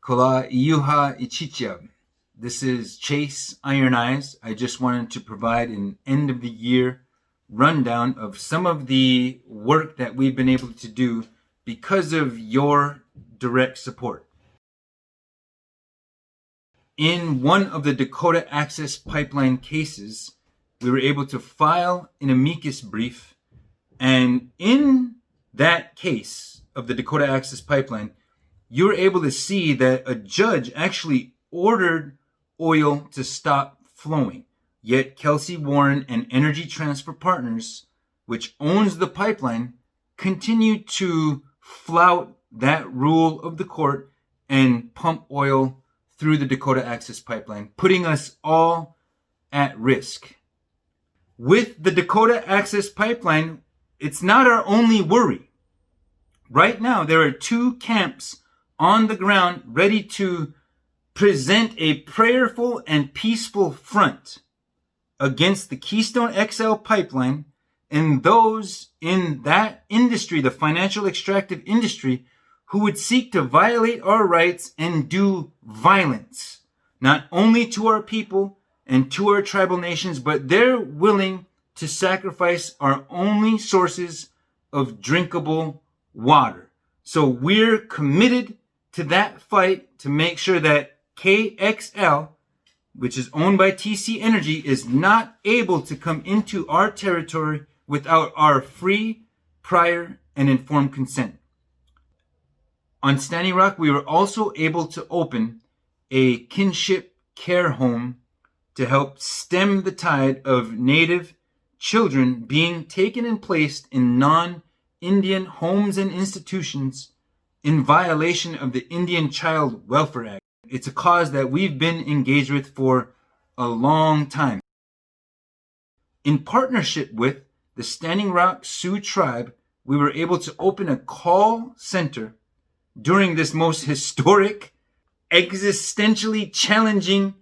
Kola Iyuha Ichichia. This is Chase Iron Eyes. I just wanted to provide an end of the year rundown of some of the work that we've been able to do because of your direct support. In one of the Dakota Access Pipeline cases, we were able to file an amicus brief, and in that case of the Dakota Access Pipeline, you were able to see that a judge actually ordered oil to stop flowing. Yet Kelsey Warren and Energy Transfer Partners, which owns the pipeline, continued to flout that rule of the court and pump oil through the Dakota Access Pipeline, putting us all at risk. With the Dakota Access Pipeline, it's not our only worry. Right now, there are two camps on the ground ready to present a prayerful and peaceful front against the Keystone XL pipeline and those in that industry, the financial extractive industry, who would seek to violate our rights and do violence, not only to our people and to our tribal nations, but they're willing to sacrifice our only sources of drinkable water. So we're committed to that fight to make sure that KXL, which is owned by TC Energy, is not able to come into our territory without our free, prior, and informed consent. On Standing Rock, we were also able to open a kinship care home to help stem the tide of Native children being taken and placed in non-Indian homes and institutions in violation of the Indian Child Welfare Act. It's a cause that we've been engaged with for a long time. In partnership with the Standing Rock Sioux Tribe, we were able to open a call center during this most historic, existentially challenging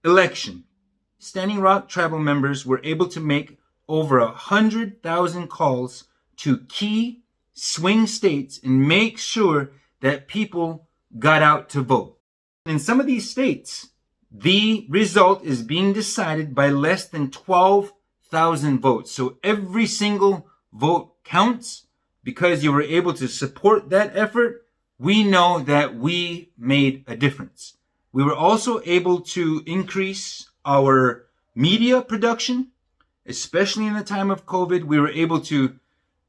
election. Standing Rock tribal members were able to make over 100,000 calls to key swing states and make sure that people got out to vote. In some of these states, the result is being decided by less than 12,000 votes. So every single vote counts. Because you were able to support that effort, we know that we made a difference. We were also able to increase our media production, especially in the time of COVID. We were able to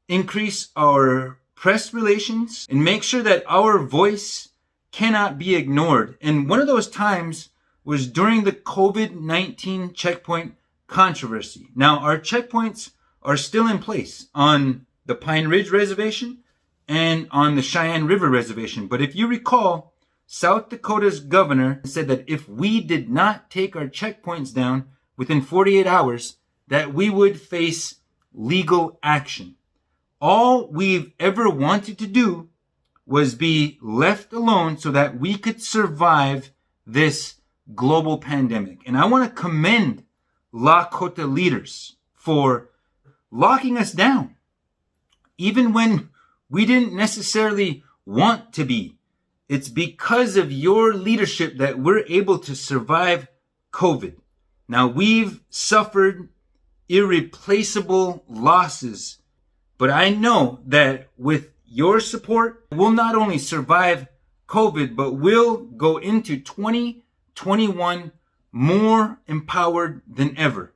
increase our press relations and make sure that our voice cannot be ignored. And one of those times was during the COVID-19 checkpoint controversy. Now, our checkpoints are still in place on the Pine Ridge Reservation and on the Cheyenne River Reservation. But if you recall, South Dakota's governor said that if we did not take our checkpoints down within 48 hours, that we would face legal action. All we've ever wanted to do was be left alone so that we could survive this global pandemic. And I want to commend Lakota leaders for locking us down, even when we didn't necessarily want to be. It's because of your leadership that we're able to survive COVID. Now, we've suffered irreplaceable losses, but I know that with your support, we'll not only survive COVID, but we'll go into 2021 more empowered than ever.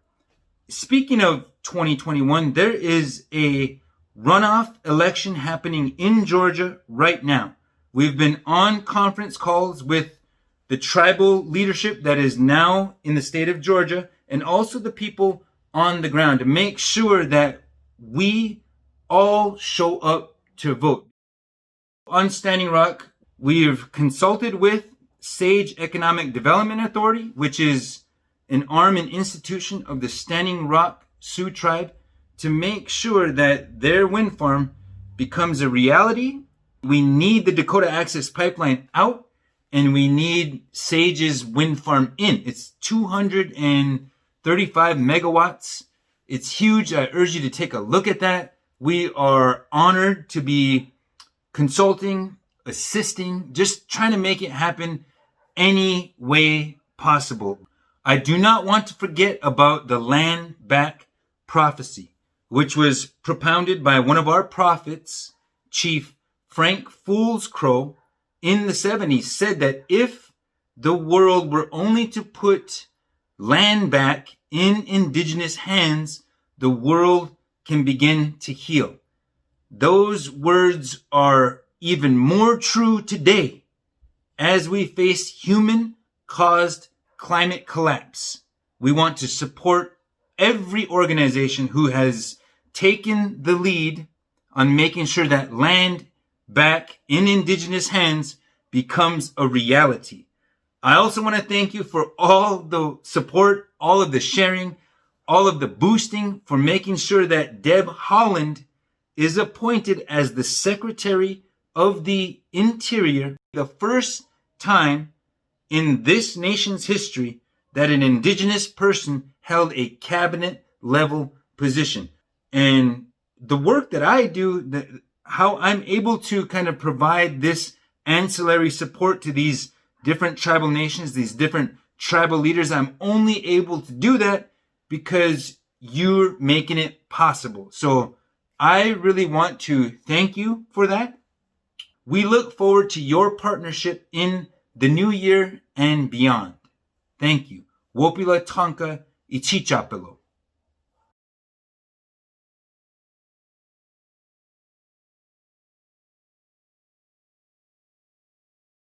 Speaking of 2021, there is a runoff election happening in Georgia right now. We've been on conference calls with the tribal leadership that is now in the state of Georgia and also the people on the ground to make sure that we all show up to vote. On Standing Rock, we've consulted with Sage Economic Development Authority, which is an arm and institution of the Standing Rock Sioux Tribe, to make sure that their wind farm becomes a reality. We need the Dakota Access Pipeline out, and we need Sage's wind farm in. It's 235 megawatts. It's huge. I urge you to take a look at that. We are honored to be consulting assisting, just trying to make it happen any way possible. I do not want to forget about the land back prophecy, which was propounded by one of our prophets, Chief Frank Foolscrow, in the 70s, said that if the world were only to put land back in indigenous hands, the world can begin to heal. Those words are even more true today as we face human-caused climate collapse. We want to support every organization who has taken the lead on making sure that land back in indigenous hands becomes a reality. I also want to thank you for all the support, all of the sharing, all of the boosting, for making sure that Deb Haaland is appointed as the Secretary of the Interior, the first time in this nation's history that an indigenous person held a cabinet level position. And the work that I do, how I'm able to kind of provide this ancillary support to these different tribal nations, these different tribal leaders, I'm only able to do that because you're making it possible. So I really want to thank you for that. We look forward to your partnership in the new year and beyond. Thank you. Wopila Tonka Ichichapelo.